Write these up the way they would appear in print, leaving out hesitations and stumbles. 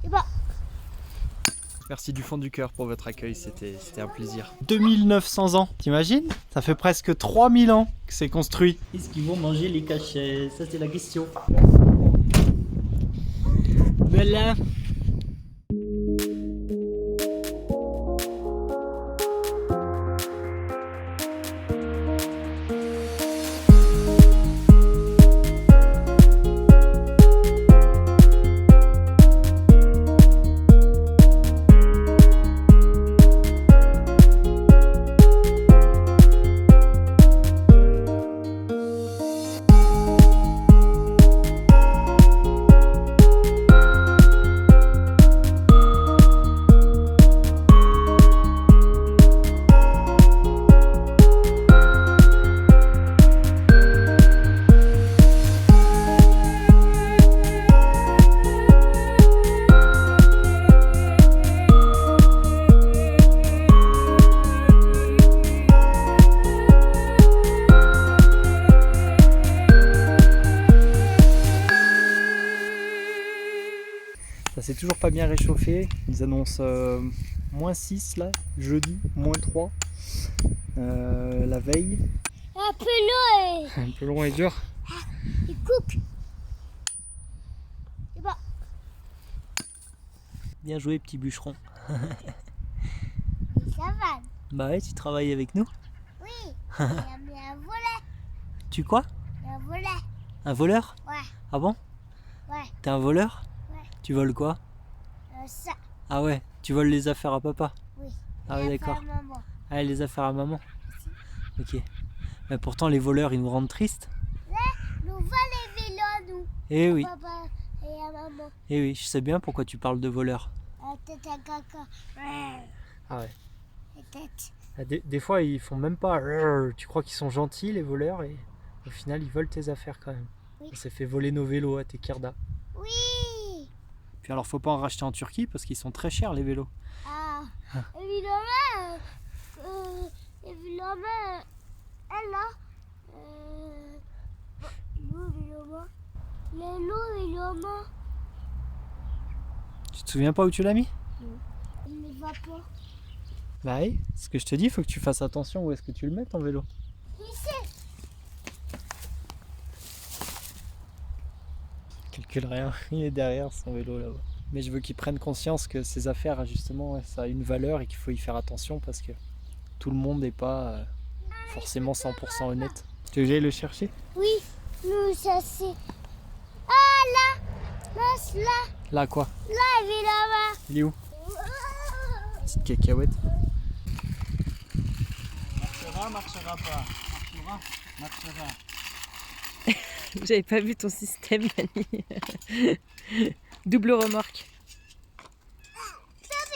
Et bah. Merci du fond du cœur pour votre accueil, c'était un plaisir. 2900 ans, t'imagines? Ça fait presque 3000 ans que c'est construit. Est-ce qu'ils vont manger les cachets? Ça c'est la question. Voilà. Ça s'est toujours pas bien réchauffé, ils annoncent -6 là, jeudi, -3 la veille. Un peu long. Un peu long et dur. Il coupe. Et bah. Bien joué petit bûcheron. Mais ça va. Bah ouais, tu travailles avec nous. Oui. Il y a mis un volet. Tu quoi? Un volet. Un voleur? Ouais. Ah bon? Ouais. T'es un voleur? Ouais. Tu voles quoi? Ça. Ah ouais, tu voles les affaires à papa? Oui. Ah ouais, d'accord. Maman. Ah, les affaires à maman? Ok. Mais pourtant les voleurs ils nous rendent tristes. Nous va les vélos, nous. Eh oui, Papa et à maman. eh oui, je sais bien pourquoi tu parles de voleurs. Tête à caca. Ah ouais. Et tête. Ah, des fois ils font même pas. Tu crois qu'ils sont gentils les voleurs et au final ils volent tes affaires quand même. Oui. On s'est fait voler nos vélos à Tekirdağ. Oui. Puis alors faut pas en racheter en Turquie parce qu'ils sont très chers les vélos. Ah. Ah. Évidemment, elle a. Évidemment. Tu te souviens pas où tu l'as mis? Il ne va pas. Bah oui, ce que je te dis, faut que tu fasses attention où est-ce que tu le mets ton vélo. Ici. Calcule rien, il est derrière son vélo là-bas. Mais je veux qu'il prenne conscience que ces affaires justement ça a une valeur et qu'il faut y faire attention parce que tout le monde n'est pas forcément 100% honnête. Tu veux que j'aille le chercher? Oui, nous, ça c'est. Ah là. Là. Là quoi? Là, évidemment. Il est où? Petite cacahuète. Marchera pas. Marchera. J'avais pas vu ton système, Yanni. Double remorque.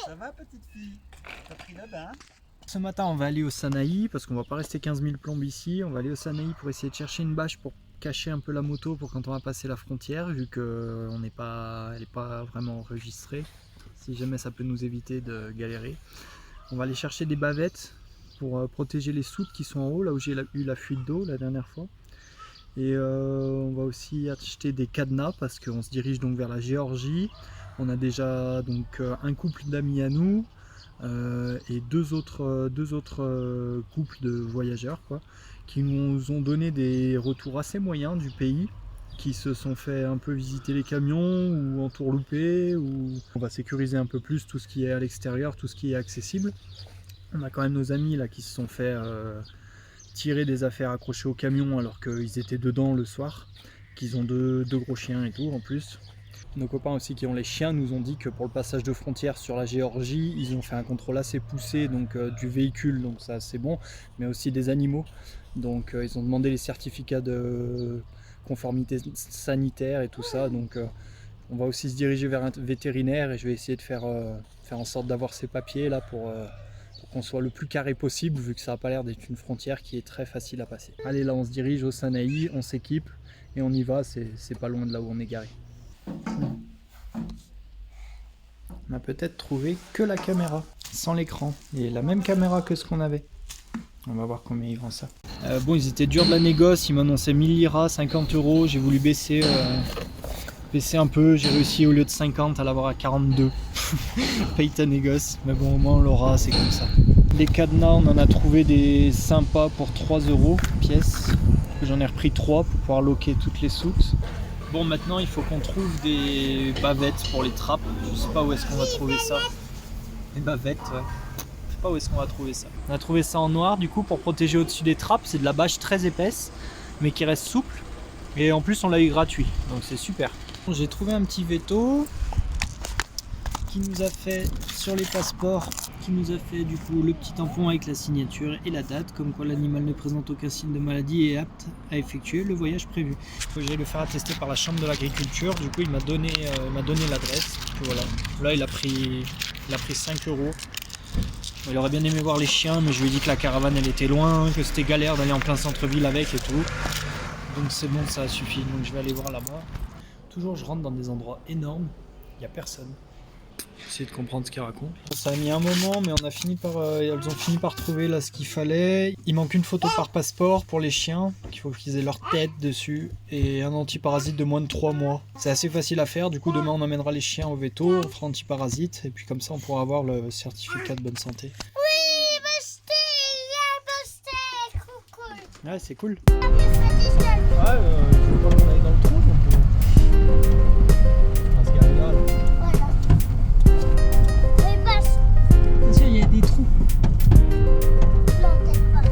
Ça va, petite fille? T'as pris la bain? Ce matin on va aller au Sanaï parce qu'on va pas rester 15 000 plombes ici. On va aller au Sanaï pour essayer de chercher une bâche pour cacher un peu la moto pour quand on va passer la frontière vu qu'elle n'est pas vraiment enregistrée. Si jamais ça peut nous éviter de galérer. On va aller chercher des bavettes pour protéger les soutes qui sont en haut, là où j'ai eu la fuite d'eau la dernière fois. Et on va aussi acheter des cadenas parce qu'on se dirige donc vers la Géorgie. On a déjà donc un couple d'amis à nous et deux autres couples de voyageurs quoi, qui nous ont donné des retours assez moyens du pays, qui se sont fait un peu visiter les camions ou entourlouper, ou on va sécuriser un peu plus tout ce qui est à l'extérieur, tout ce qui est accessible. On a quand même nos amis là qui se sont fait tirer des affaires accrochées au camion alors qu'ils étaient dedans le soir, qu'ils ont deux gros chiens et tout en plus. Nos copains aussi qui ont les chiens nous ont dit que pour le passage de frontière sur la Géorgie, ils ont fait un contrôle assez poussé donc du véhicule, donc ça c'est bon, mais aussi des animaux. Donc ils ont demandé les certificats de conformité sanitaire et tout ça, donc on va aussi se diriger vers un vétérinaire et je vais essayer de faire en sorte d'avoir ces papiers là pour qu'on soit le plus carré possible vu que ça n'a pas l'air d'être une frontière qui est très facile à passer. Allez, là on se dirige au Sanaï, on s'équipe et on y va, c'est pas loin de là où on est garé. On a peut-être trouvé que la caméra, sans l'écran, et la même caméra que ce qu'on avait. On va voir combien ils vendent ça. Bon, ils étaient durs de la négoce, ils m'annonçaient 1000 liras, 50 €, j'ai voulu baisser baissé un peu, j'ai réussi au lieu de 50 à l'avoir à 42. Paye ta négoce, mais bon au moins on l'aura, c'est comme ça. Les cadenas, on en a trouvé des sympas pour 3 € pièce. J'en ai repris 3 pour pouvoir loquer toutes les soutes. Bon, maintenant il faut qu'on trouve des bavettes pour les trappes. Je sais pas où est-ce qu'on va trouver ça. Les bavettes, ouais. Je sais pas où est-ce qu'on va trouver ça. On a trouvé ça en noir du coup pour protéger au-dessus des trappes. C'est de la bâche très épaisse mais qui reste souple. Et en plus on l'a eu gratuit, donc c'est super. J'ai trouvé un petit veto qui nous a fait sur les passeports, qui nous a fait du coup le petit tampon avec la signature et la date, comme quoi l'animal ne présente aucun signe de maladie et est apte à effectuer le voyage prévu. J'ai le faire attester par la chambre de l'agriculture, du coup il m'a donné l'adresse. Voilà. Là il a pris 5 €. Il aurait bien aimé voir les chiens, mais je lui ai dit que la caravane elle était loin, que c'était galère d'aller en plein centre-ville avec et tout. Donc c'est bon, ça a suffi, donc je vais aller voir là-bas. Toujours je rentre dans des endroits énormes, il n'y a personne. Essayer de comprendre ce qu'ils racontent. Ça a mis un moment, mais elles ont fini par trouver là ce qu'il fallait. Il manque une photo par passeport pour les chiens, qu'il faut qu'ils aient leur tête dessus, et un antiparasite de moins de 3 mois. C'est assez facile à faire, du coup demain on emmènera les chiens au veto, on fera antiparasite, et puis comme ça on pourra avoir le certificat de bonne santé. Oui, c'est cool. Ouais, c'est cool. Ah, mais ça dit ça. Ouais, je veux pas qu'on aille dans le trou, donc on va se garer là. Voilà. Mais passe. Attention, il y a des trous. Non, peut-être pas.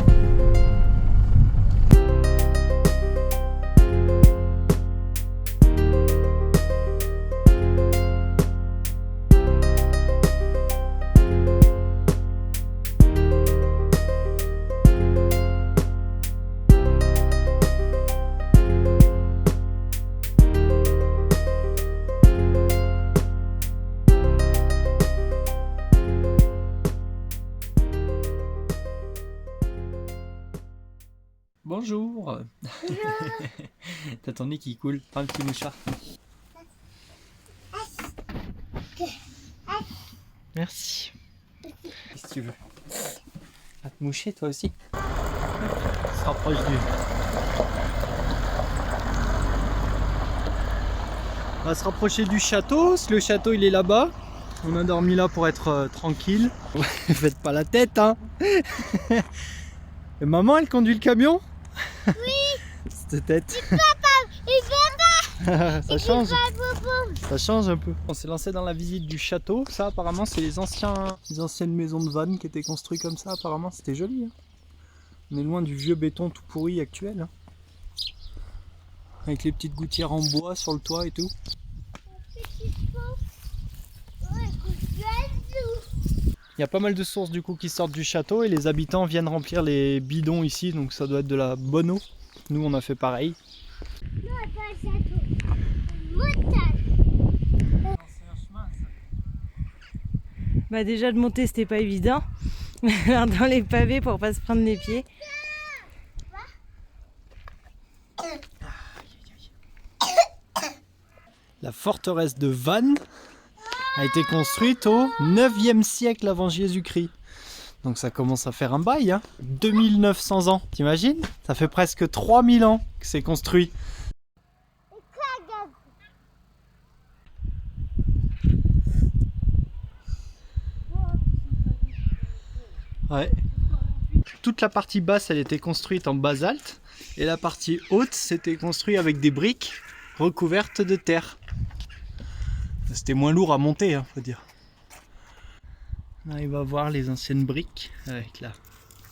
Bonjour. T'as ton nez qui coule, prends un petit mouchoir. Merci. Qu'est-ce que tu veux? À te moucher toi aussi? On se rapproche du... On va se rapprocher du château. Le château il est là-bas. On a dormi là pour être tranquille. Faites pas la tête hein. Et maman elle conduit le camion? Oui. Cette tête. Ça change. Ça change un peu. On s'est lancé dans la visite du château. Ça apparemment c'est les anciennes maisons de vannes qui étaient construites comme ça. Apparemment c'était joli. Hein. On est loin du vieux béton tout pourri actuel. Hein. Avec les petites gouttières en bois sur le toit et tout. Il y a pas mal de sources du coup qui sortent du château et les habitants viennent remplir les bidons ici, donc ça doit être de la bonne eau. Nous on a fait pareil. Bah déjà de monter c'était pas évident. Alors dans les pavés pour pas se prendre les pieds. La forteresse de Vannes a été construite au 9e siècle avant Jésus-Christ. Donc ça commence à faire un bail, hein. 2900 ans, t'imagines? Ça fait presque 3000 ans que c'est construit. Ouais. Toute la partie basse, elle était construite en basalte. Et la partie haute, c'était construit avec des briques recouvertes de terre. C'était moins lourd à monter, hein, faut dire. On arrive à voir les anciennes briques avec la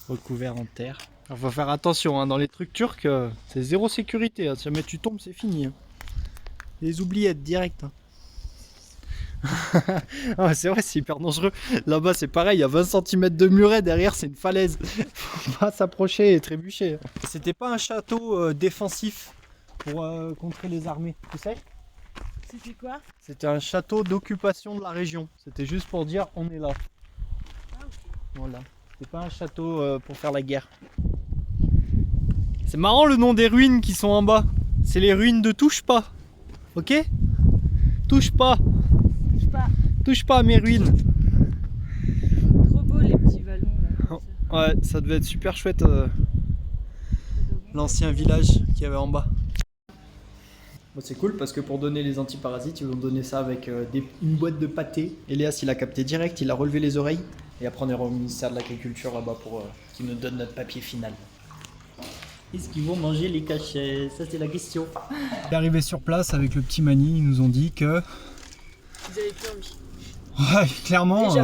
recouvert en terre. Alors faut faire attention, hein, dans les trucs turcs, c'est zéro sécurité. Hein. Si jamais tu tombes, c'est fini. Hein. Les oubliettes direct. Hein. Ah, c'est vrai, c'est hyper dangereux. Là-bas, c'est pareil, il y a 20 cm de muret, derrière, c'est une falaise. Faut pas s'approcher et trébucher. C'était pas un château défensif pour contrer les armées, tu sais? C'était quoi? C'était un château d'occupation de la région. C'était juste pour dire on est là. Ah, ok. Voilà. C'était pas un château pour faire la guerre. C'est marrant le nom des ruines qui sont en bas. C'est les ruines de Touche pas. Ok? Touche pas. Touche pas. Touche pas à mes ruines. Trop beau les petits vallons là. Ouais, ça devait être super chouette. L'ancien village qu'il y avait en bas. Bon, c'est cool parce que pour donner les antiparasites, ils vont donner ça avec une boîte de pâté. Elias, il a capté direct, il a relevé les oreilles. Et après, on ira au ministère de l'Agriculture là-bas pour qu'ils nous donnent notre papier final. Est-ce qu'ils vont manger les cachets? Ça, c'est la question. Arrivé sur place avec le petit Mani, ils nous ont dit que... Vous avez plus envie. Ouais, clairement.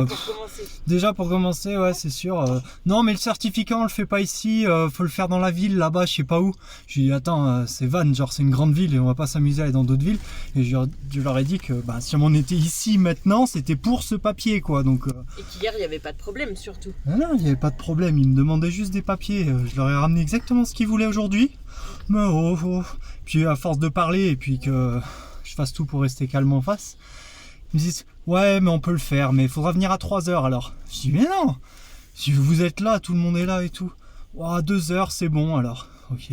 Déjà pour commencer, ouais, c'est sûr. Non, mais le certificat, on le fait pas ici. Faut le faire dans la ville, là-bas, je sais pas où. J'ai dit, attends, c'est Vannes, genre c'est une grande ville et on va pas s'amuser à aller dans d'autres villes. Et je leur ai dit que bah, si on était ici maintenant, c'était pour ce papier, quoi. Donc, Et qu'hier, il n'y avait pas de problème, surtout. non, il n'y avait pas de problème. Ils me demandaient juste des papiers. Je leur ai ramené exactement ce qu'ils voulaient aujourd'hui. Mais Puis à force de parler et puis que je fasse tout pour rester calme en face, ils me disent, ouais, mais on peut le faire, mais il faudra venir à 3h alors. Je dis, mais non, si vous êtes là, tout le monde est là et tout. À 2h, c'est bon alors. Ok.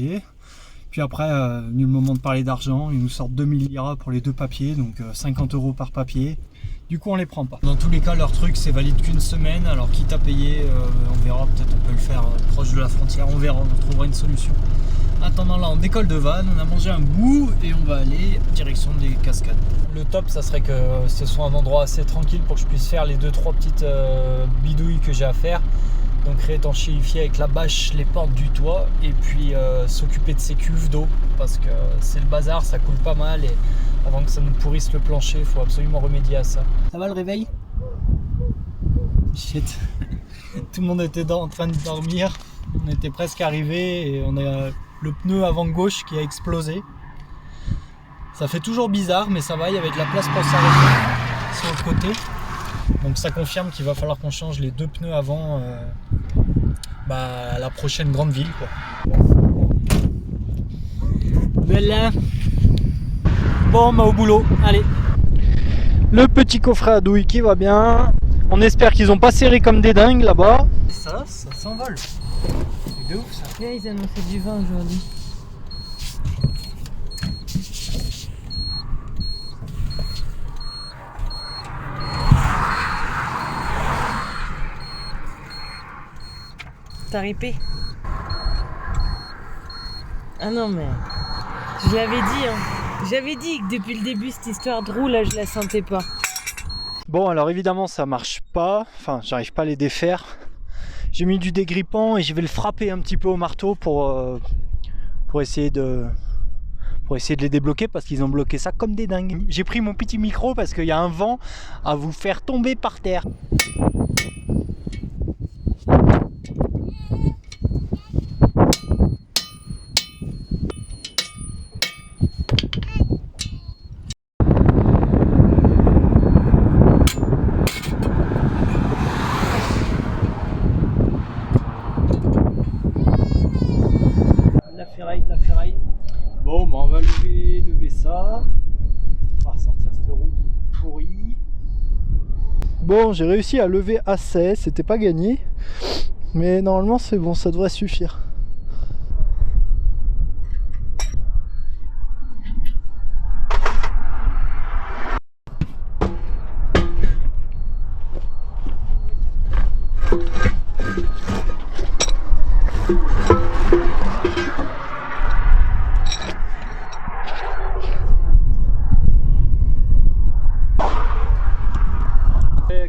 Puis après, venu le moment de parler d'argent, ils nous sortent 2000 liras pour les 2 papiers, donc 50 € par papier. Du coup, on les prend pas. Dans tous les cas, leur truc, c'est valide qu'une semaine, alors quitte à payer, on verra, peut-être on peut le faire proche de la frontière, on verra, on trouvera une solution. Attendant là, on décolle de Vannes, on a mangé un bout et on va aller direction des cascades. Le top, ça serait que ce soit un endroit assez tranquille pour que je puisse faire les 2-3 petites bidouilles que j'ai à faire. Donc réétanchéifier avec la bâche les portes du toit et puis s'occuper de ces cuves d'eau parce que c'est le bazar, ça coule pas mal et avant que ça nous pourrisse le plancher, il faut absolument remédier à ça. Ça va le réveil? Shit. Tout le monde était en train de dormir, on était presque arrivé et on a le pneu avant gauche qui a explosé. Ça fait toujours bizarre mais ça va, il y avait de la place pour s'arrêter sur le côté. Donc ça confirme qu'il va falloir qu'on change les 2 pneus avant à la prochaine grande ville, quoi. Voilà. Bon, au boulot, allez. Le petit coffret à douille qui va bien. On espère qu'ils ont pas serré comme des dingues là-bas. Ça s'envole. C'est de ouf ça. Là, ils annonçaient du vent aujourd'hui. T'as ripé? Ah non mais... Je l'avais dit, hein. J'avais dit que depuis le début, cette histoire de roue, là, je la sentais pas. Bon, alors évidemment, ça marche pas. Enfin, j'arrive pas à les défaire. J'ai mis du dégrippant et je vais le frapper un petit peu au marteau pour essayer de les débloquer parce qu'ils ont bloqué ça comme des dingues. J'ai pris mon petit micro parce qu'il y a un vent à vous faire tomber par terre. La ferraille. Bon, on va lever ça. On va ressortir cette route pourrie. Bon, j'ai réussi à lever assez, c'était pas gagné. Mais normalement c'est bon, ça devrait suffire.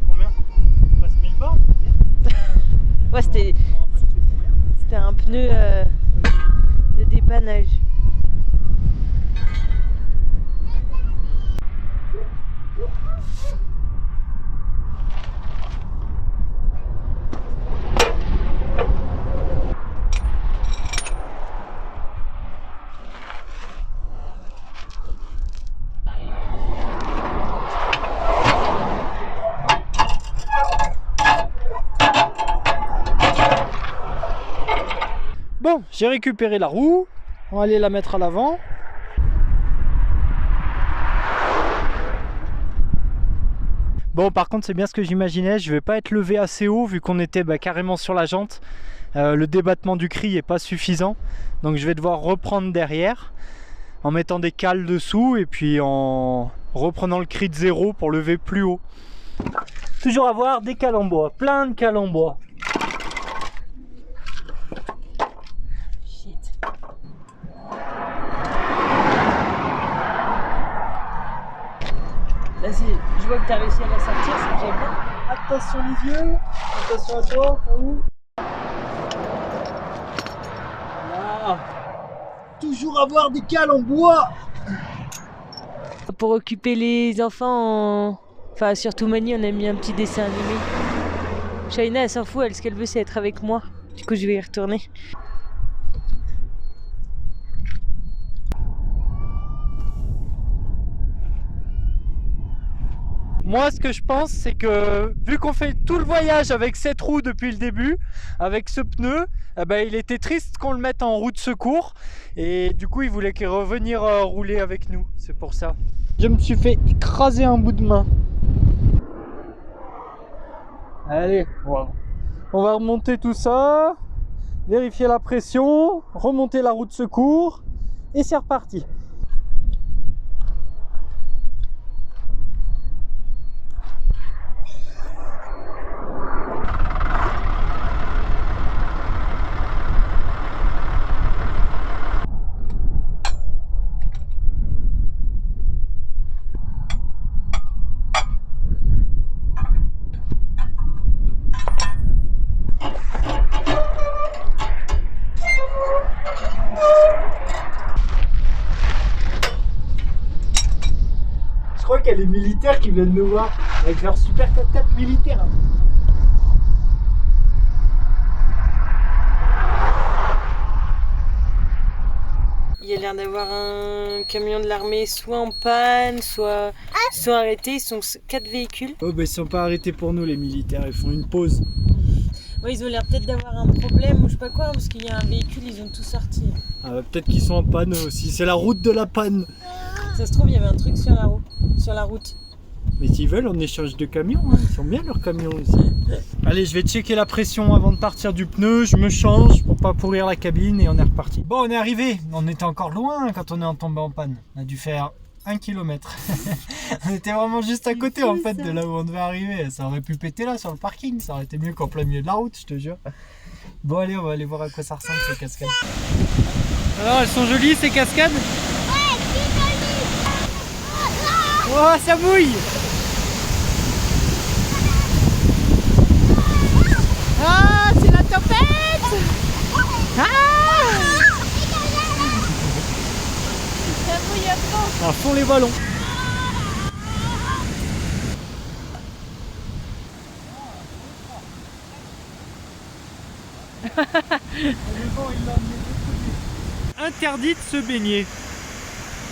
Combien? Presque 1000 bornes? Ouais, c'était un pneu de dépannage. Bon, j'ai récupéré la roue, on va aller la mettre à l'avant. Bon, par contre c'est bien ce que j'imaginais, je vais pas être levé assez haut vu qu'on était carrément sur la jante. Le débattement du cri est pas suffisant, donc je vais devoir reprendre derrière en mettant des cales dessous et puis en reprenant le cri de zéro pour lever plus haut. Toujours avoir des cales en bois, plein de cales en bois. Vas-y, je vois que t'as réussi à la sortir, c'est déjà bien. Attention les yeux. Attention à toi. Où Là. Toujours avoir des cales en bois. Pour occuper les enfants, enfin surtout Mani, on a mis un petit dessin animé. Shaina, elle s'en fout, elle, ce qu'elle veut c'est être avec moi. Du coup je vais y retourner. Moi, ce que je pense, c'est que vu qu'on fait tout le voyage avec cette roue depuis le début, avec ce pneu, eh ben, il était triste qu'on le mette en roue de secours. Et du coup, il voulait revenir rouler avec nous. C'est pour ça. Je me suis fait écraser un bout de main. Allez, on va remonter tout ça, vérifier la pression, remonter la roue de secours, et c'est reparti. Je crois qu'il y a les militaires qui viennent nous voir avec leur super 4x4 militaire. Il y a l'air d'avoir un camion de l'armée soit en panne, soit arrêté. Ils sont 4 véhicules. Oh bah ils sont pas arrêtés pour nous les militaires, ils font une pause. Ouais, ils ont l'air peut-être d'avoir un problème ou je sais pas quoi, parce qu'il y a un véhicule, ils ont tout sorti. Ah bah, peut-être qu'ils sont en panne aussi, c'est la route de la panne. Ça se trouve, il y avait un truc sur la route. Mais s'ils veulent, on échange de camions, hein. Ils sont bien leurs camions aussi. Allez, je vais checker la pression avant de partir du pneu, je me change pour pas pourrir la cabine et on est reparti. Bon, on est arrivé, on était encore loin quand on est tombé en panne. On a dû faire 1 km. On était vraiment juste à côté en fait de là où on devait arriver. Ça aurait pu péter là sur le parking, ça aurait été mieux qu'en plein milieu de la route, je te jure. Bon allez, on va aller voir à quoi ça ressemble ces cascades. Alors, elles sont jolies ces cascades? Ouais, c'est joli. Oh, ça mouille! Ah, c'est la tempête. Ah, ça bouille à fond. À fond les ballons. Interdit de se baigner.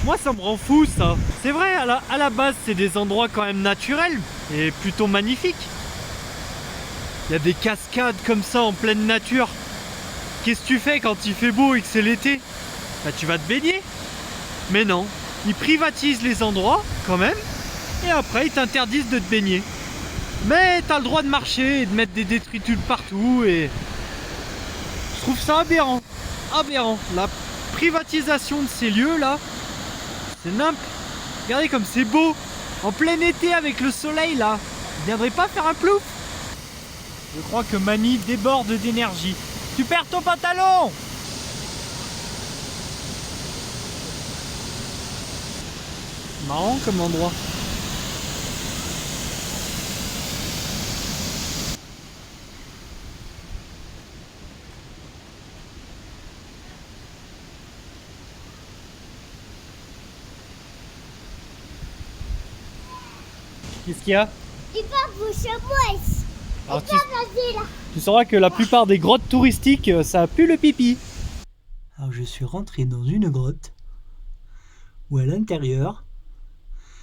Moi ça me rend fou ça. C'est vrai, à la base c'est des endroits quand même naturels et plutôt magnifiques. Il y a des cascades comme ça en pleine nature. Qu'est-ce que tu fais quand il fait beau et que c'est l'été? Bah tu vas te baigner. Mais non, ils privatisent les endroits quand même et après ils t'interdisent de te baigner. Mais t'as le droit de marcher et de mettre des détritus partout et... Je trouve ça aberrant. Aberrant. La privatisation de ces lieux là, c'est nimp. Regardez comme c'est beau. En plein été avec le soleil là. Vous viendrez pas faire un plouf? Je crois que Mani déborde d'énergie. Tu perds ton pantalon! Marrant comme endroit. Qu'est-ce qu'il y a? Il va boucher moi. Alors Vas-y là. tu sauras que la plupart des grottes touristiques, ça pue le pipi. Alors je suis rentré dans une grotte où à l'intérieur,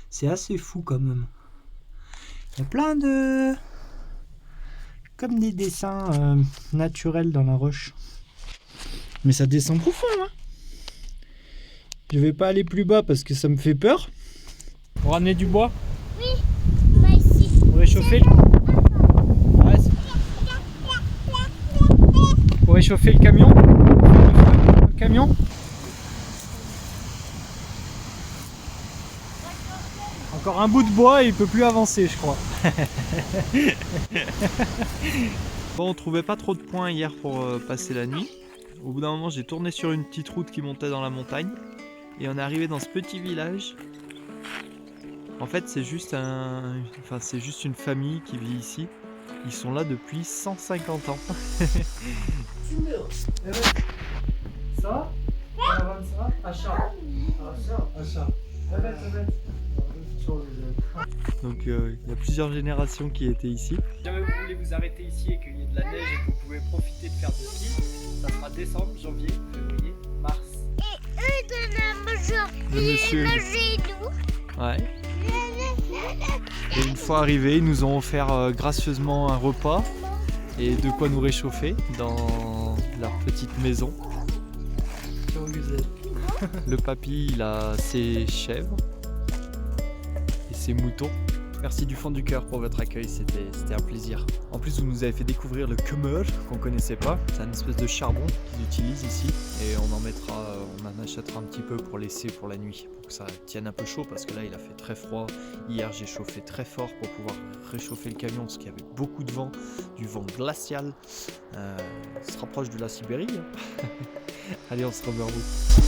c'est assez fou quand même. Il y a plein de... comme des dessins naturels dans la roche. Mais ça descend profond, hein. Je vais pas aller plus bas parce que ça me fait peur. Pour ramener du bois Moi ici. pour réchauffer pour réchauffer le camion. Le camion. Encore un bout de bois et il peut plus avancer, je crois. Bon, on trouvait pas trop de points hier pour passer la nuit. Au bout d'un moment, j'ai tourné sur une petite route qui montait dans la montagne et on est arrivé dans ce petit village En fait, c'est juste c'est juste une famille qui vit ici. Ils sont là depuis 150 ans. Ça? Ça? Achat. Donc il y a plusieurs générations qui étaient ici. Si jamais vous voulez vous arrêter ici et qu'il y ait de la neige et que vous pouvez profiter de faire du ski, ça sera décembre, janvier, février, mars. Le monsieur. Ouais. Et une fois arrivés, ils nous ont offert gracieusement un repas et de quoi nous réchauffer dans leur petite maison. Le papy, il a ses chèvres et ses moutons. Merci du fond du cœur pour votre accueil, c'était un plaisir. En plus, vous nous avez fait découvrir le kummer qu'on connaissait pas. C'est une espèce de charbon qu'ils utilisent ici et on en achètera un petit peu pour laisser pour la nuit, pour que ça tienne un peu chaud parce que là il a fait très froid. Hier j'ai chauffé très fort pour pouvoir réchauffer le camion parce qu'il y avait beaucoup de vent, du vent glacial. Ça se rapproche de la Sibérie. Allez, on se remet en route.